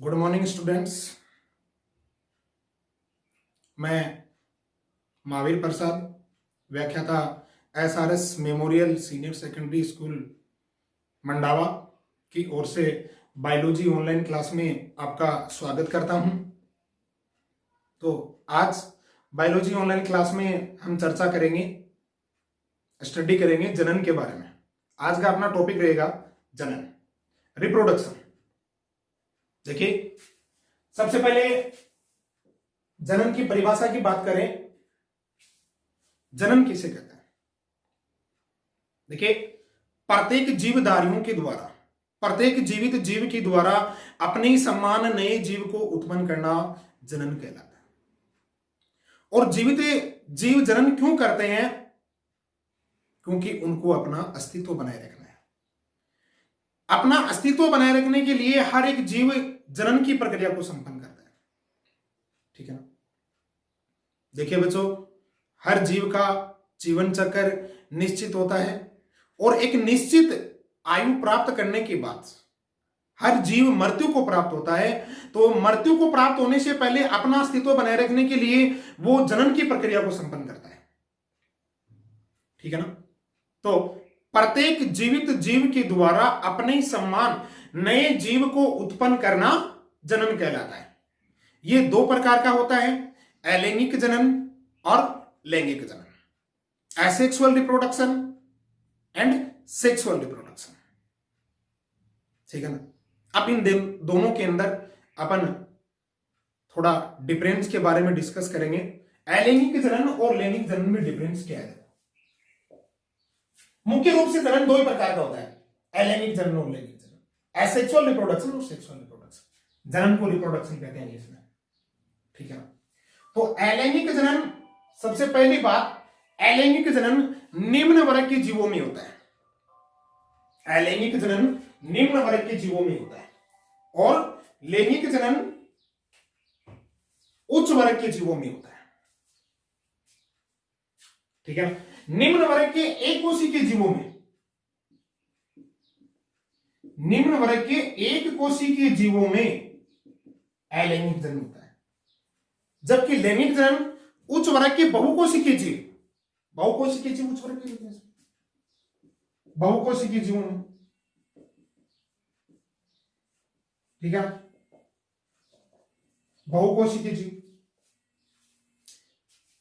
Good morning students. मैं महावीर प्रसाद, व्याख्याता SRS memorial senior secondary school Mandawa की ओर से बायोलॉजी ऑनलाइन क्लास में आपका स्वागत करता हूं। तो आज बायोलॉजी ऑनलाइन क्लास में हम चर्चा करेंगे, स्टडी करेंगे जनन के बारे में। आज का अपना टॉपिक रहेगा जनन, रिप्रोडक्शन। देखिए, सबसे पहले जनन की परिभाषा की बात करें। जनन किसे कहते हैं? देखिए, प्रत्येक जीवधारियों के द्वारा, प्रत्येक जीवित जीव के द्वारा अपने ही समान नए जीव को उत्पन्न करना जनन कहलाता है। और जीवित जीव जनन क्यों करते हैं? क्योंकि उनको अपना अस्तित्व बनाए रखना है। अपना अस्तित्व बनाए रखने के लिए हर एक जीव जनन की प्रक्रिया को संपन्न करता है। ठीक है ना? देखिए बच्चों, हर जीव का जीवन चक्र निश्चित होता है और एक निश्चित आयु प्राप्त करने के बाद हर जीव मृत्यु को प्राप्त होता है। तो मृत्यु को प्राप्त होने से पहले अपना अस्तित्व बनाए रखने के लिए वो जनन की प्रक्रिया को संपन्न करता है। ठीक है ना? तो प्रत्येक जीवित जीव के द्वारा अपने समान नए जीव को उत्पन्न करना जनन कहलाता है। ये दो प्रकार का होता है, अलैंगिक जनन और लैंगिक जनन, asexual reproduction and sexual reproduction. ठीक है ना? अब इन दोनों के अंदर अपन थोड़ा डिफरेंस के बारे में डिस्कस करेंगे। अलैंगिक जनन और लैंगिक जनन में डिफरेंस क्या है? मुख्य रूप से जनन दो ही प्रकार का होता है, अलैंगिक जनन और लैंगिक जनन, एसेक्सुअल रिप्रोडक्शन और सेक्सुअल रिप्रोडक्शन। जनन को रिप्रोडक्शन कहते हैं इंग्लिश में। ठीक है? तो अलैंगिक जनन, सबसे पहली बात, अलैंगिक जनन निम्न वर्ग के जीवों में होता है। अलैंगिक जनन निम्न वर्ग के जीवों में होता है और लैंगिक जनन उच्च वर्ग के जीवों में होता है। ठीक है? निम्न वर्ग के एक कोशिकीय जीवों में, निम्न वर्ग के एक कोशिकीय जीवों में अलैंगिक जनन होता है, जबकि लैंगिक जनन उच्च वर्ग के बहुकोशिकीय जीव, बहुकोशिकीय जीव उच्च वर्ग के होते हैं, बहुकोशिकीय जीवों में। ठीक है? बहुकोशिकीय जीव,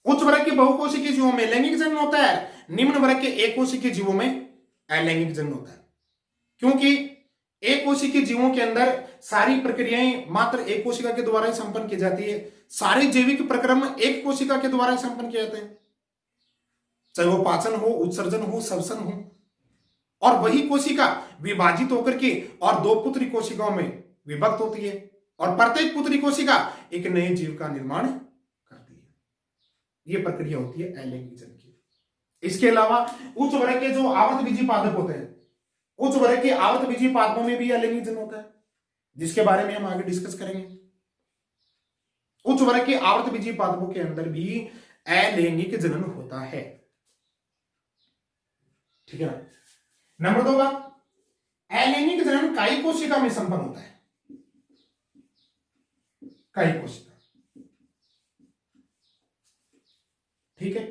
उच्च वर्ग के बहुकोशिकीय जीवों में लैंगिक जनन होता है, निम्न वर्ग के एक कोशिकीय जीवों में अलैंगिक जनन होता है। क्योंकि एक कोशिकीय जीवों के अंदर सारी प्रक्रियाएं मात्र एक कोशिका के द्वारा ही संपन्न की जाती है। सारे जैविक प्रक्रम एक कोशिका के द्वारा ही संपन्न किए जाते हैं, चाहे वो पाचन हो, उत्सर्जन हो, श्वसन हो। और वही कोशिका विभाजित होकर के और दो पुत्री कोशिकाओं में विभक्त होती है और प्रत्येक पुत्री कोशिका एक नए जीव का निर्माण करती है। यह प्रक्रिया होती है अलैंगिक जनन की। इसके अलावा उच्च वर्ग के जो आवर्त बीजी पादप होते हैं, उच्च वर्ग के आवर्त बीजी पादपों में भी अलैंगिक जनन होता है, जिसके बारे में हम आगे डिस्कस करेंगे। उच्च वर्ग के आवर्त बीजी पादपों के अंदर भी अलैंगिक जनन होता है। ठीक है ना? नंबर 2 बात, अलैंगिक जनन कायिक कोशिका में संपन्न होता है। कायिक कोशिका, ठीक है?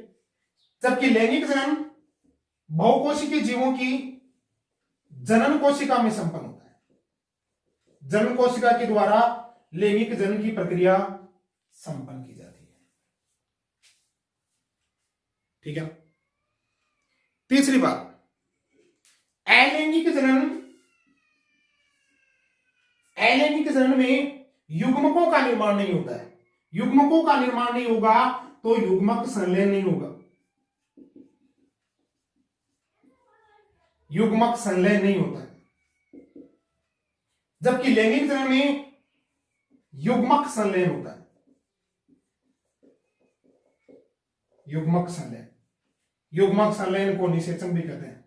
जबकि लैंगिक जनन बहुकोशिकीय जीवों की जनन कोशिका में संपन्न होता है। जनन कोशिका के द्वारा लैंगिक जनन की प्रक्रिया संपन्न की जाती है। ठीक है? तीसरी बात, अलैंगिक जनन, अलैंगिक जनन में युग्मकों का निर्माण नहीं होता है। युग्मकों का निर्माण नहीं होगा तो युग्मक संलयन नहीं होगा। युग्मक संलयन नहीं होता है, जबकि लैंगिक जनन में युग्मक संलयन होता है। युग्मक संलयन, युग्मक संलयन को निषेचन भी कहते हैं,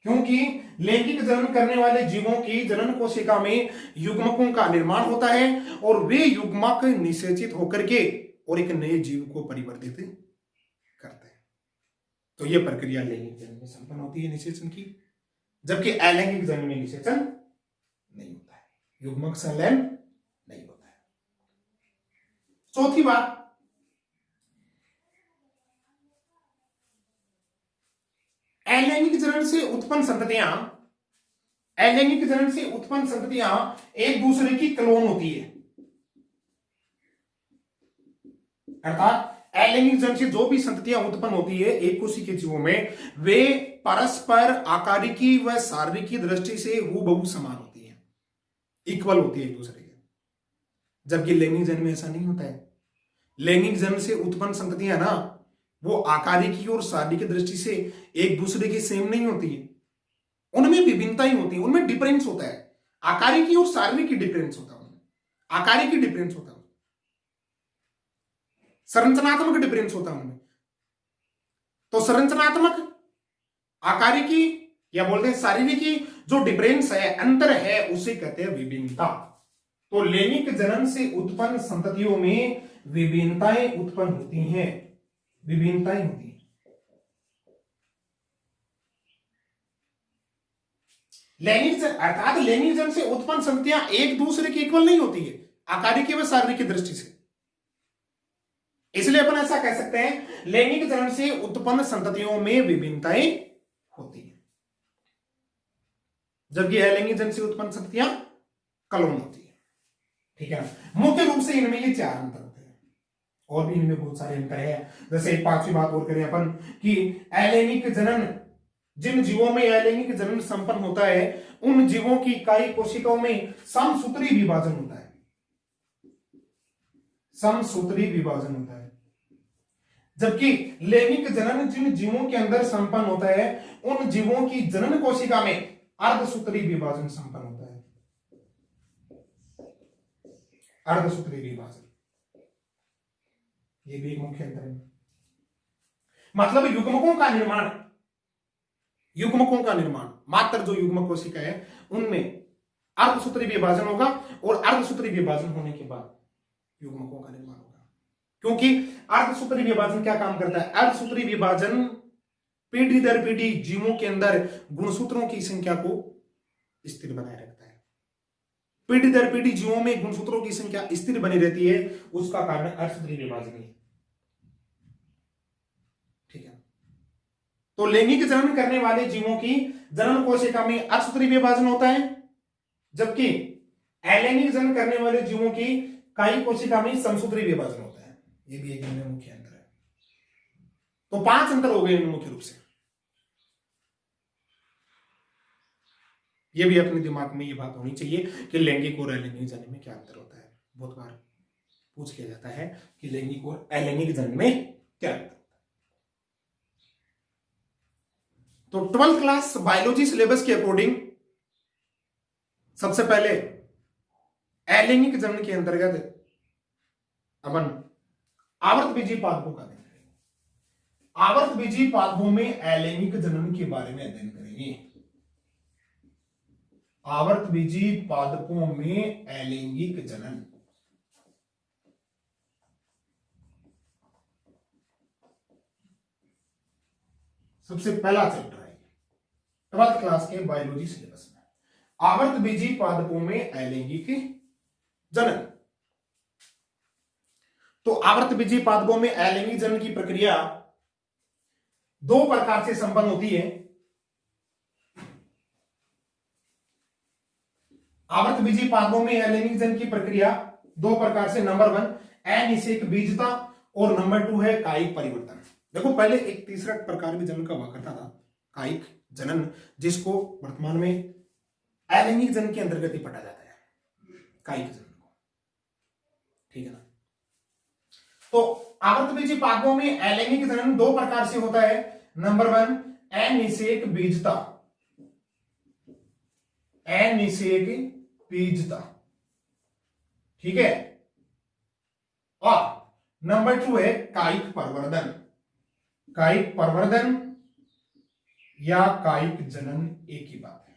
क्योंकि लैंगिक जनन करने वाले जीवों की जनन कोशिका में युग्मकों का निर्माण होता है और वे युग्मक निषेचित होकर के और एक नए जीव को परिवर्तित करते हैं। तो यह प्रक्रिया लैंगिक जनन में संपन्न होती है निषेचन की, जबकि अलैंगिक जनन में निषेचन नहीं होता। युग्मक संलयन नहीं होता है। चौथी बात, अलैंगिक जनन से उत्पन्न संततियां, अलैंगिक जनन से उत्पन्न संततियां एक दूसरे की क्लोन होती है, अर्थात अलैंगिक जनन से जो भी संततियां उत्पन्न होती है एक कोशिकीय के जीवों में, वे परस्पर आकारिकी व शारीरिकी दृष्टि से हूबहू समान होती है, इक्वल होती है एक दूसरे के। जबकि लैंगिक जनन में ऐसा नहीं होता है। लैंगिक जनन से उत्पन्न संततियां ना, वो आकारिकी और शारीरिक दृष्टि से एक दूसरे के सेम नहीं होती है, उनमें विभिन्नता ही होती है, उनमें डिफरेंस होता है। आकारिकी और शारीरिक डिफरेंस होता है उनमें, आकारिकी डिफरेंस होता है, संरचनात्मक डिफरेंस होता है उनमें। तो संरचनात्मक, आकारिकी या बोलते हैं शारीरिकी जो डिफरेंस है, अंतर है, उसे कहते हैं विभिन्नता। तो लैंगिक जनन से उत्पन्न संततियों में विभिन्नताएं उत्पन्न होती हैं, विभिन्नताएं होती हैं। लैंगिक जनन अर्थात लैंगिक जनन से उत्पन्न संततियां एक दूसरे की इक्वल नहीं होती है आकारिकी व शारीरिक की दृष्टि से। इसलिए अपन ऐसा कह सकते हैं लैंगिक जनन से उत्पन्न संततियों में विभिन्नताएं होती है, जबकि अलैंगिक जनन से उत्पन्न संततियां क्लोन होती है। ठीक है ना। मुख्य रूप से इनमें ये चार अंतर होते हैं, और भी इनमें बहुत सारे अंतर है। जैसे एक पांचवी बात और करें अपन कि अलैंगिक जनन, जिन जीवों में अलैंगिक जनन संपन्न होता है उन जीवों की इकाई कोशिकाओं में समसूत्री विभाजन होता है, समसूत्री विभाजन होता है। जबकि लैंगिक जनन जिन जीवों के अंदर संपन्न होता है उन जीवों की जनन कोशिका में अर्धसूत्री विभाजन संपन्न होता है, अर्धसूत्री विभाजन। ये भी एक मुख्य अंतर है। मतलब युग्मकों का निर्माण, युग्मकों का निर्माण, मात्र जो युग्मक कोशिका है उनमें अर्धसूत्री विभाजन होगा, और अर्धसूत्री विभाजन होने के बाद युग्मकों का निर्माण होगा। क्योंकि अर्धसूत्री विभाजन क्या काम करता है? अर्धसूत्री विभाजन पीढ़ी दर पीढ़ी जीवों के अंदर गुणसूत्रों की संख्या को स्थिर बनाए रखता है। पीढ़ी दर पीढ़ी जीवों में गुणसूत्रों की संख्या स्थिर बनी रहती है, उसका कारण अर्धसूत्री विभाजन है। ठीक है। तो लैंगिक जनन करने वाले जीवों की जनन कोशिका में अर्धसूत्री विभाजन होता है, जबकि अलैंगिक जनन करने वाले जीवों की कायिक कोशिका में समसूत्री विभाजन होता है। ये भी एक इनमें मुख्य अंतर है। तो 5 अंतर हो गए इनमें मुख्य रूप से। ये भी अपने दिमाग में ये बात होनी चाहिए कि लैंगिक और अलैंगिक जनन में क्या अंतर होता है। बहुत बार पूछ किया जाता है कि लैंगिक और अलैंगिक जनन में क्या अंतर होता है। तो 12th क्लास बायोलॉजी सिलेबस के अकॉर्डिंग सबसे पहले अलैंगिक जनन के अंतर्गत अपन आवर्त बीजी पादपों का अध्ययन करेंगे। आवर्त बीजी पादपों में अलैंगिक जनन के बारे में अध्ययन करेंगे। आवर्त बीजी पादपों में अलैंगिक जनन, सबसे पहला चैप्टर है 12th क्लास के बायोलॉजी सिलेबस में, आवर्त बीजी पादपों में अलैंगिक जनन। तो आवर्त बीजी पादपों में अलैंगिक जनन की प्रक्रिया 2 प्रकार से संपन्न होती है। आवर्त बीजी पादपों में अलैंगिक जनन की प्रक्रिया 2 प्रकार से, नंबर 1 अनिषेक बीजता और नंबर 2 है कायिक परिवर्तन। देखो पहले एक तीसरा प्रकार भी जनन का हुआ करता था, कायिक जनन, जिसको वर्तमान में अलैंगिक जनन के अंतर्गत ही पढ़ा जाता है, कायिक जनन को। ठीक है ना। तो आवर्त बीजी पादपों में अलैंगिक जनन 2 प्रकार से होता है। नंबर 1 अनिषेक बीजता, अनिषेक बीजता। ठीक है। और नंबर 2 है कायिक परिवर्तन, कायिक परिवर्तन या कायिक जनन एक ही बात है।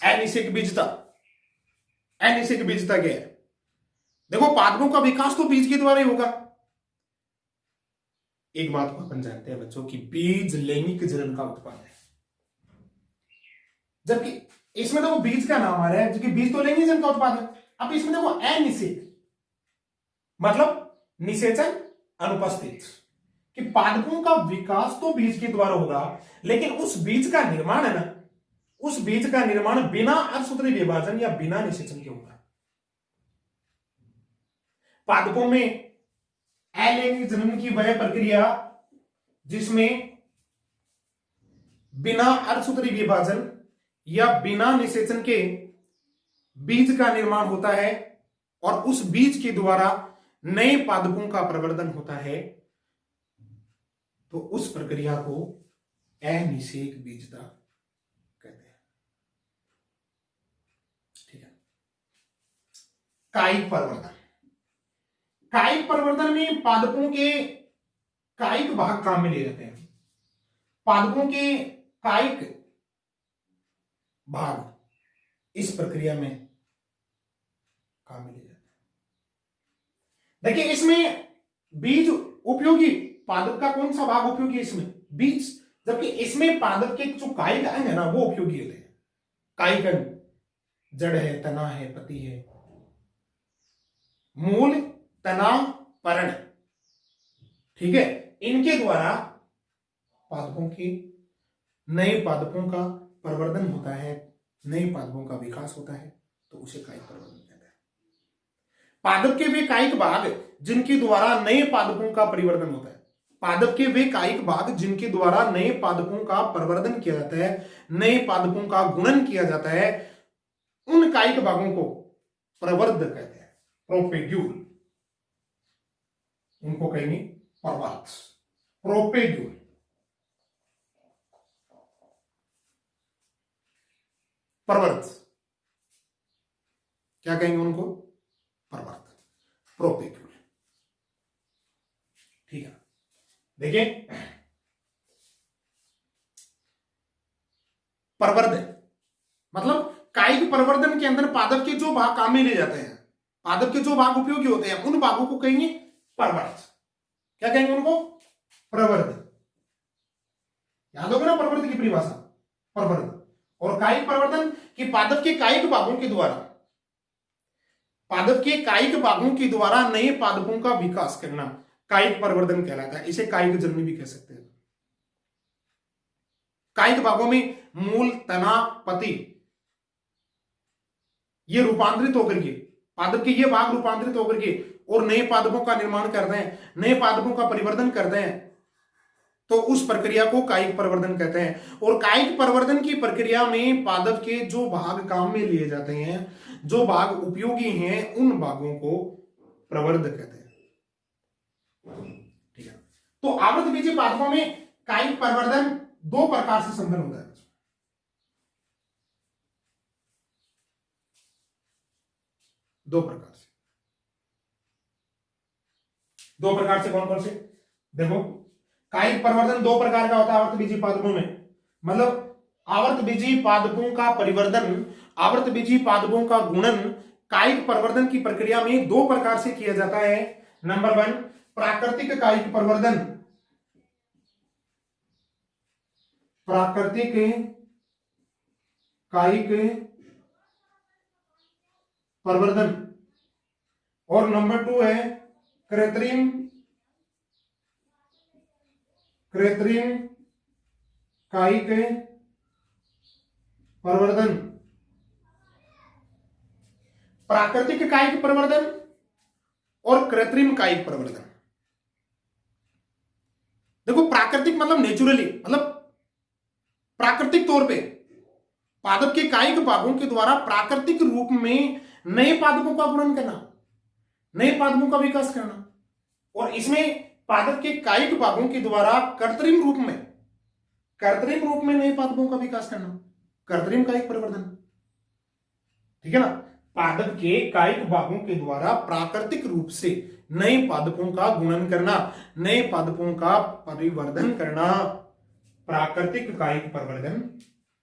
अनिषेक बीजता, अनिषेक बीजता क्या है? देखो पादपों का विकास तो बीज के द्वारा ही होगा। एक बात को अपन जानते हैं बच्चों की बीज लैंगिक जनन का उत्पाद है, जबकि इसमें देखो बीज का नाम आ रहा है, क्योंकि बीज तो लेंगे जिनका उत्पादन। अब इसमें देखो अनिषेक मतलब निषेचन अनुपस्थित, कि पादपों का विकास तो बीज के द्वारा होगा, लेकिन उस बीज का निर्माण है ना, उस बीज का निर्माण बिना अर्धसूत्री विभाजन या बिना निषेचन के होगा। पादपों में अलैंगिक जनन की वह प्रक्रिया जिसमें बिना अर्धसूत्री विभाजन या बिना निषेचन के बीज का निर्माण होता है और उस बीज के द्वारा नए पादपों का प्रवर्धन होता है, तो उस प्रक्रिया को अनिषेक बीजता कहते हैं। ठीक है। कायिक परिवर्तन, कायिक परिवर्तन में पादपों के कायिक भाग काम में ले जाते हैं। पादपों के कायिक भाग इस प्रक्रिया में काम में ले जाते हैं। देखिए इसमें बीज उपयोगी, पादप का कौन सा भाग उपयोगी है इसमें? बीज। जबकि इसमें पादप के जो कायिक अंग है ना वो उपयोगी होते हैं। कायिक अंग जड़ है, तना है, पत्ती है, मूल, तना, पर्ण, ठीक है, इनके द्वारा पादपों की नए पादपों का प्रवर्धन होता है, नए पादपों का विकास होता है, तो उसे कायिक परिवर्तन कहते हैं। पादप के वे कायिक भाग जिनके द्वारा नए पादपों का परिवर्तन होता है, पादप के वे कायिक भाग जिनके द्वारा नए पादपों का प्रवर्धन किया जाता है, नए पादपों का गुणन किया जाता है, उन कायिक भागों को प्रवर्ध कहते हैं, प्रोपेग्यूल। उनको कहेंगे प्रवर्ध, प्रोपेग्यूल। प्रवर्ध क्या कहेंगे उनको? प्रवर्ध, प्रोपेग्यूल। ठीक है। देखिए प्रवर्धन मतलब कायिक प्रवर्धन के अंदर पादप के जो भाग काम में ले जाते हैं, पादप के जो भाग उपयोगी होते हैं, उन भागों को कहेंगे प्रवर्ध। क्या कहेंगे उनको? प्रवर्ध। याद होगा ना प्रवर्ध की परिभाषा, प्रवर्ध। और कायिक प्रवर्धन की पादप के कायिक भागों के द्वारा, पादप के कायिक भागों के द्वारा नए पादपों का विकास करना कायिक प्रवर्धन कहलाता है। इसे कायिक जनन भी कह सकते हैं। कायिक भागों में मूल, तना, पत्ती ये रूपांतरित होकर के, पादप के ये भाग रूपांतरित होकर के और नए पादपों का निर्माण करते हैं, नए पादपों का परिवर्धन करते हैं, तो उस प्रक्रिया को कायिक प्रवर्धन कहते हैं। और कायिक प्रवर्धन की प्रक्रिया में पादप के जो भाग काम में लिए जाते हैं, जो भाग उपयोगी हैं, उन भागों को प्रवर्ध कहते हैं। ठीक है। तो आवृतबीजी पादपों में कायिक प्रवर्धन दो प्रकार से संपन्न होता है। दो प्रकार से, दो प्रकार से कौन कौन से? देखो कायिक प्रवर्धन दो प्रकार का होता है आवृतबीजी पादपों में। मतलब आवृतबीजी पादपों का परिवर्धन, आवृतबीजी पादपों का गुणन कायिक प्रवर्धन की प्रक्रिया में दो प्रकार से किया जाता है। नंबर 1 प्राकृतिक कायिक प्रवर्धन, प्राकृतिक कायिक प्रवर्धन, और नंबर 2 है कृत्रिम कायिक प्रवर्धन। प्राकृतिक कायिक प्रवर्धन और कृत्रिम कायिक प्रवर्धन। देखो प्राकृतिक मतलब नेचुरली, मतलब प्राकृतिक तौर पे पादप के कायिक भागों के द्वारा प्राकृतिक रूप में नए पादपों का गुणन करना, नए पादपों का विकास करना। और इसमें पादप के कायिक भागों के द्वारा कृत्रिम रूप में नए पादपों का विकास करना, कृत्रिम कायिक प्रवर्धन। ठीक है ना। पादप के कायिक भागों के द्वारा प्राकृतिक रूप से नए पादपों का गुणन करना, नए पादपों का परिवर्धन करना प्राकृतिक कायिक प्रवर्धन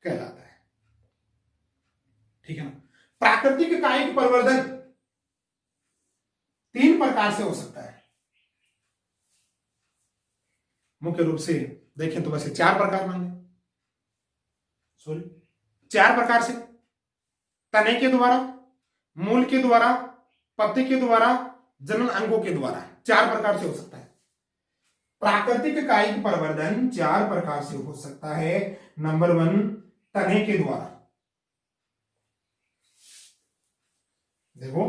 कहलाता है। ठीक है ना। प्राकृतिक कायिक प्रवर्धन 3 प्रकार से हो सकता है। मुख्य रूप से देखें तो वैसे 4 प्रकार मान लें, सॉरी 4 प्रकार से। तने के द्वारा, मूल के द्वारा, पत्ते के द्वारा, जनन अंगों के द्वारा। 4 प्रकार से हो सकता है। प्राकृतिक कायिक प्रवर्धन 4 प्रकार से हो सकता है। नंबर 1 तने के द्वारा। देखो,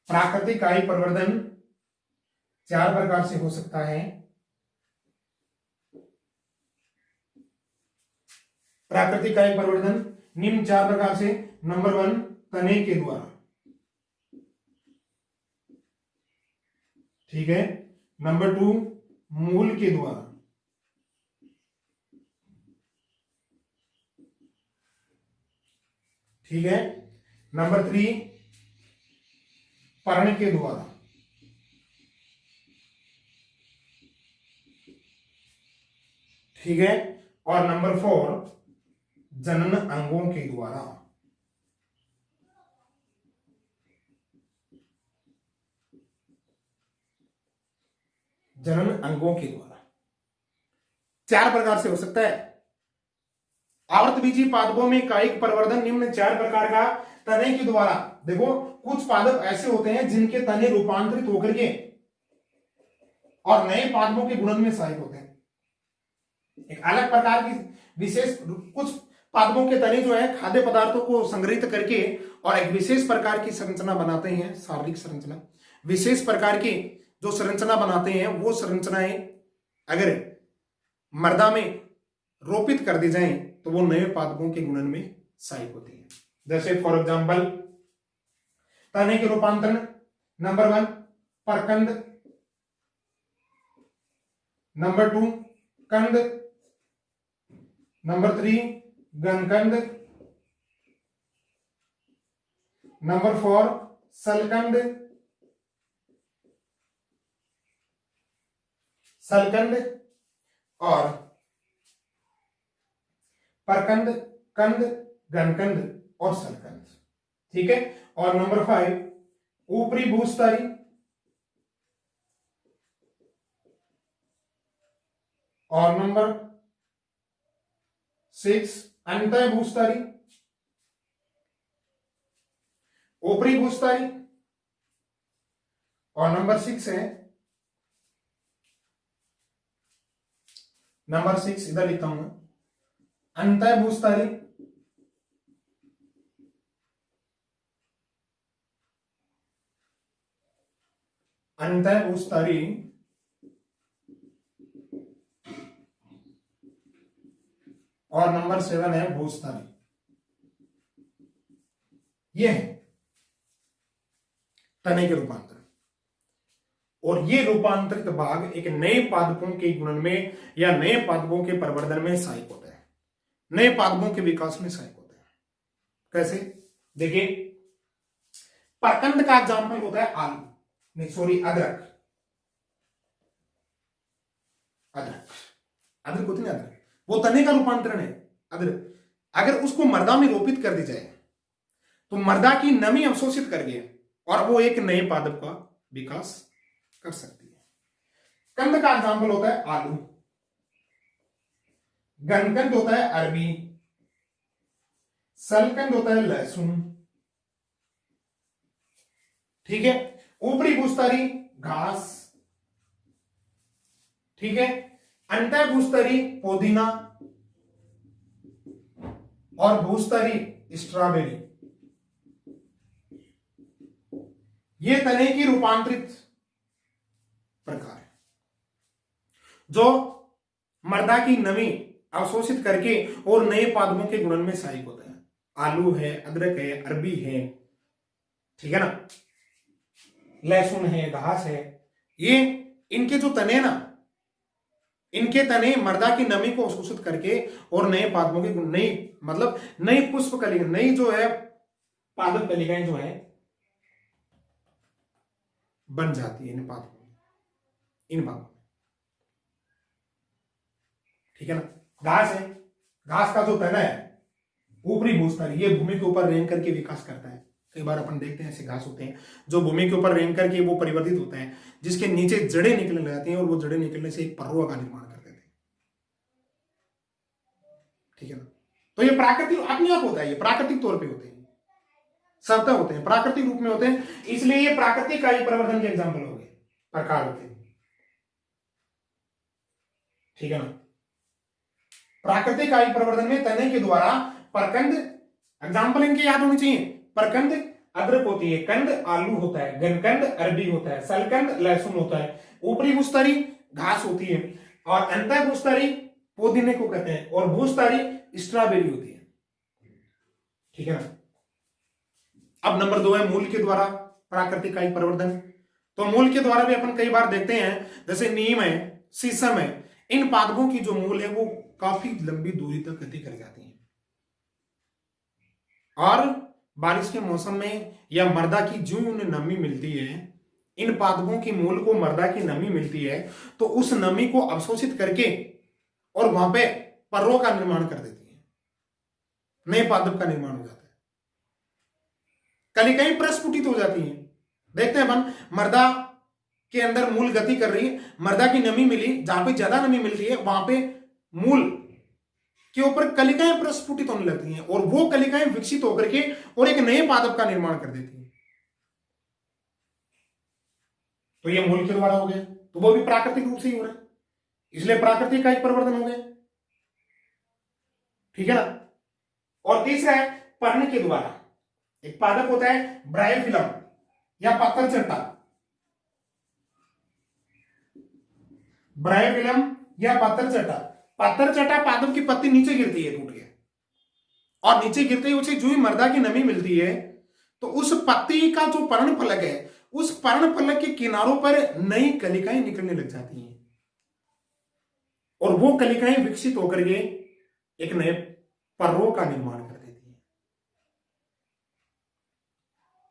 प्राकृतिक कायिक प्रवर्धन 4 प्रकार से हो सकता है। प्राकृतिक कायिक प्रवर्धन निम्न 4 प्रकार से। नंबर 1 तने के द्वारा, ठीक है। नंबर 2 मूल के द्वारा, ठीक है। नंबर 3 पर्ण के द्वारा, ठीक है। और नंबर 4 जनन अंगों के द्वारा। जनन अंगों के द्वारा 4 प्रकार से हो सकता है। आवर्तबीजी पादपों में कायिक प्रवर्धन निम्न 4 प्रकार का। तने के द्वारा, देखो कुछ पादप ऐसे होते हैं जिनके तने रूपांतरित होकर के और नए पादपों के गुणन में सहायक होते हैं। एक अलग प्रकार की विशेष, कुछ पादपों के तने जो है खाद्य पदार्थों को संग्रहित करके और एक विशेष प्रकार की संरचना बनाते हैं, शारीरिक संरचना। विशेष प्रकार की जो संरचना बनाते हैं वो संरचनाएं अगर मृदा में रोपित कर दी जाएं तो वो नए पादपों के गुणन में सहायक होती है। जैसे फॉर एग्जांपल तने के रूपांतरण, नंबर 1 परकंद, नंबर 2 कंद, नंबर 3 गनकंद, नंबर 4 सलकंद, और परकंद, कंद, गनकंद और सलकंद, ठीक है। और नंबर 5 ऊपरी भूस्तरी, और नंबर 6 अंतः भूस्तरी, ऊपरी भूस्तरी, और नंबर 6 है, नंबर 6 इधर लिखता हूं, अंतः भूस्तरी, अंतः भूस्तरी, और नंबर 7 है भूस्तरी। ये है तने के रूपांतर। और ये रूपांतरित भाग एक नए पादपों के गुणन में या नए पादपों के प्रवर्धन में सहायक होते हैं, नए पादपों के विकास में सहायक होते हैं। कैसे? देखिए, परकंद का एग्जाम्पल होता है आलू, नहीं सॉरी अदरक। अदरक होती है अदरक, वो तने का रूपांतरण है अदरक। अगर उसको मृदा में रोपित कर दी जाए तो मृदा की नमी अवशोषित करके और वो एक नए पादप का विकास कर सकती है। कंद का एग्जाम्पल होता है आलू, गनकंद होता है अरबी, सलकंद होता है लहसुन, ठीक है। ऊपरी भूस्तरी घास, ठीक है। अंतः भूस्तरी पुदीना, और भूस्तरी स्ट्रॉबेरी। ये तने की रूपांतरित प्रकार है जो मृदा की नमी अवशोषित करके और नए पादपों के गुणन में सहायक होता है। आलू है, अदरक है, अरबी है, ठीक है ना, लहसुन है, घास है। ये इनके जो तने ना, इनके तने मृदा की नमी को अवशोषित करके और नए पादपों के नई मतलब नई पुष्प कलिका, नई जो है पादप कलिकाएं जो है बन जाती है इन पादपों में, इन पादपों में, ठीक है ना। घास है, घास का जो तना है ऊपरी भूस्थल, ये भूमि के ऊपर रेंग करके विकास करता है। कई बार अपन देखते हैं ऐसे घास होते हैं जो भूमि के ऊपर रेंग करके वो परिवर्तित होते हैं, जिसके नीचे जड़ें निकलने लगती हैं और वो जड़ें निकलने से एक पर्रुआ का निर्माण कर देते हैं, ठीक है ना। तो ये प्राकृतिक अपने आप होता है, ये प्राकृतिक तौर पे होते हैं, स्वतः होते हैं, प्राकृतिक रूप में होते हैं, इसलिए ये प्राकृतिक कायिक परिवर्तन के एग्जाम्पल हो गए, प्रकार होते हैं। ठीक है ना। प्राकृतिक कायिक परिवर्तन में तने के द्वारा परकंद, एग्जाम्पल इनके याद होने चाहिए। परकंद अदरक होती है, कंद आलू होता है, गनकंद अरबी होता है, सलकंद लहसुन होता है, ऊपरी भूस्तरी घास होती है, और अंतर भूस्तरी पुदीने को कहते हैं, और भूस्तरी स्ट्रॉबेरी होती है। ठीक है ना। अब नंबर 2 है मूल के द्वारा प्राकृतिक कायिक परिवर्तन। तो मूल के द्वारा भी अपन कई बार देखते हैं, जैसे नीम है, शीशम है, इन पादपों की जो मूल है वो काफी लंबी दूरी तक गति कर जाती है, और बारिश के मौसम में या मृदा की जो उन्हें नमी मिलती है, इन पादपों की मूल को मृदा की नमी मिलती है, तो उस नमी को अवशोषित करके और वहां पे पर्रों का निर्माण कर देती है, नए पादप का निर्माण हो जाता है, कलिकाएं प्रस्फुटित हो जाती हैं। देखते हैं अपन, मृदा के अंदर मूल गति कर रही है, मृदा की नमी मिली, जहां पे ज्यादा नमी मिल रही है वहां पे मूल के ऊपर कलिकाएं प्रस्फुटित होने लगती हैं, और वो कलिकाएं विकसित होकर के और एक नए पादप का निर्माण कर देती हैं। तो ये मूल के द्वारा हो गया, तो वो भी प्राकृतिक रूप से ही हो रहा है, इसलिए प्राकृतिक कायिक परिवर्तन हो गया। ठीक है ना। और तीसरा है पर्ण के द्वारा। एक पादप होता है ब्रायोफिलम या पत्थरचट्टा, ब्रायोफिलम या पत्थरचट्टा। पत्थरचट्टा पादप की पत्ती नीचे गिरती है टूट के, और नीचे गिरते ही उसे जो ही मृदा की नमी मिलती है, तो उस पत्ती का जो पर्णफलक है, उस पर्णफलक के किनारों पर नई कलिकाएं निकलने लग जाती हैं, और वो कलिकाएं विकसित होकर के एक नए पर्रों का निर्माण कर देती हैं।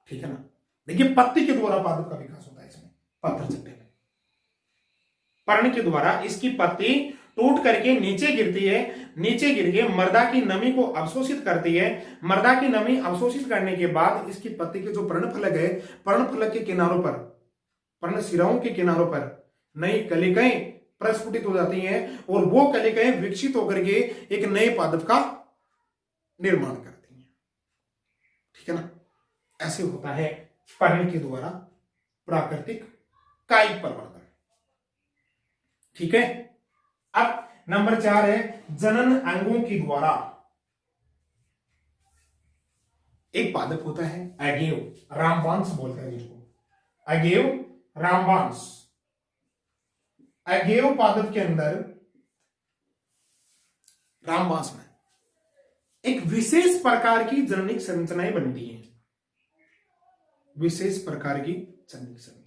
ठीक है ना। देखिए पत्ती के द्वारा पादप का विकास होता है इसमें, पत्थरचट्टे में। पर्ण के द्वारा इसकी पत्ती टूट करके नीचे गिरती है, नीचे गिर के मृदा की नमी को अवशोषित करती है, मृदा की नमी अवशोषित करने के बाद इसकी पत्ती के जो पर्णफलक है, पर्णफलक के किनारों पर, पर्ण शिराओं के किनारों पर नई कलिकाएं प्रस्फुटित हो जाती हैं, और वो कलिकाएं विकसित होकर के एक नए पादप का निर्माण करती हैं। ठीक है ना। ऐसे होता है पर्ण के द्वारा प्राकृतिक कायिक परिवर्तन। ठीक है। अब नंबर 4 है जनन अंगों के द्वारा। एक पादप होता है अगेव, रामवांस बोलते हैं जिसको, अगेव रामवांस। अगेव पादप के अंदर, रामवांस में एक विशेष प्रकार की जननिक संरचनाएं बनती हैं, विशेष प्रकार की जननिक संरचनाएं।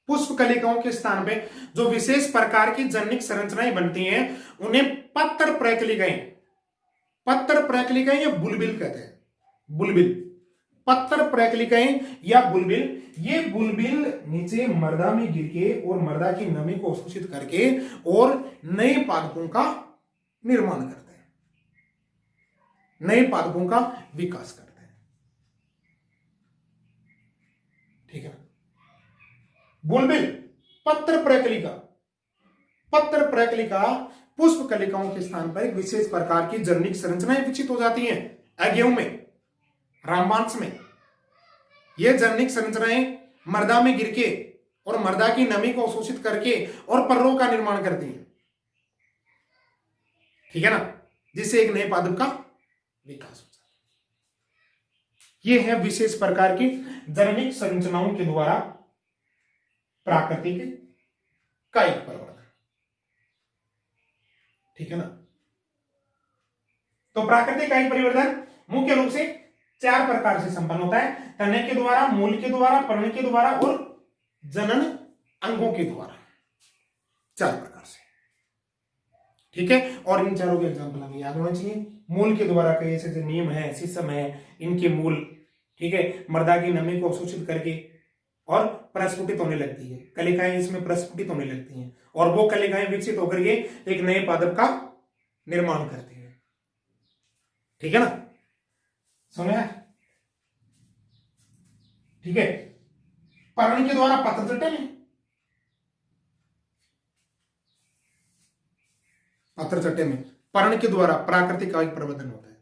पुष्प कलिकाओं के स्थान पे जो विशेष प्रकार की जननिक संरचनाएं बनती हैं उन्हें पत्र प्रकलिकाएं, पत्र प्रकलिकाएं या बुलबिल कहते हैं, बुलबिल, पत्र प्रकलिकाएं या बुलबिल। ये बुलबिल नीचे मृदा में गिर के और मृदा की नमी को अवशोषित करके और नए पादपों का निर्माण करते हैं, नए पादपों का विकास करते हैं। ठीक है ना। बुलबिल, पत्र प्रकलिका, पत्र प्रकलिका पुष्प कलिकाओं के स्थान पर एक विशेष प्रकार की जननिक संरचनाएं विकसित हो जाती हैं अगेव में, रामवांस में। यह जननिक संरचनाएं मृदा में गिर के और मृदा की नमी को अवशोषित करके और पर्रों का निर्माण करती हैं। ठीक है ना। जिससे एक नए पादप का विकास हो जाता है। यह है विशेष प्रकार की जननिक संरचनाओं के द्वारा प्राकृतिक कायिक परिवर्तन। ठीक है ना। तो प्राकृतिक कायिक परिवर्तन मुख्य रूप से 4 प्रकार से संपन्न होता है, तने के द्वारा, मूल के द्वारा, पर्ण के द्वारा और जनन अंगों के द्वारा, 4 प्रकार से। ठीक है। और इन चारों के एग्जाम्पल हमें याद होना चाहिए। मूल के द्वारा कई ऐसे नीम है, शीशम है, इनके मूल, ठीक है, मृदा की नमी को अवशोषित करके और प्रस्फुटित होने लगती है, कलिकाएं इसमें प्रस्फुटित होने लगती हैं, और वो कलिकाएं विकसित होकर के एक नए पादप का निर्माण करती है। ठीक है ना। सुना। ठीक है। पर्ण के द्वारा पत्रचट्टे में, पत्रचट्टे में पर्ण के द्वारा प्राकृतिक आयु प्रवर्धन होता है।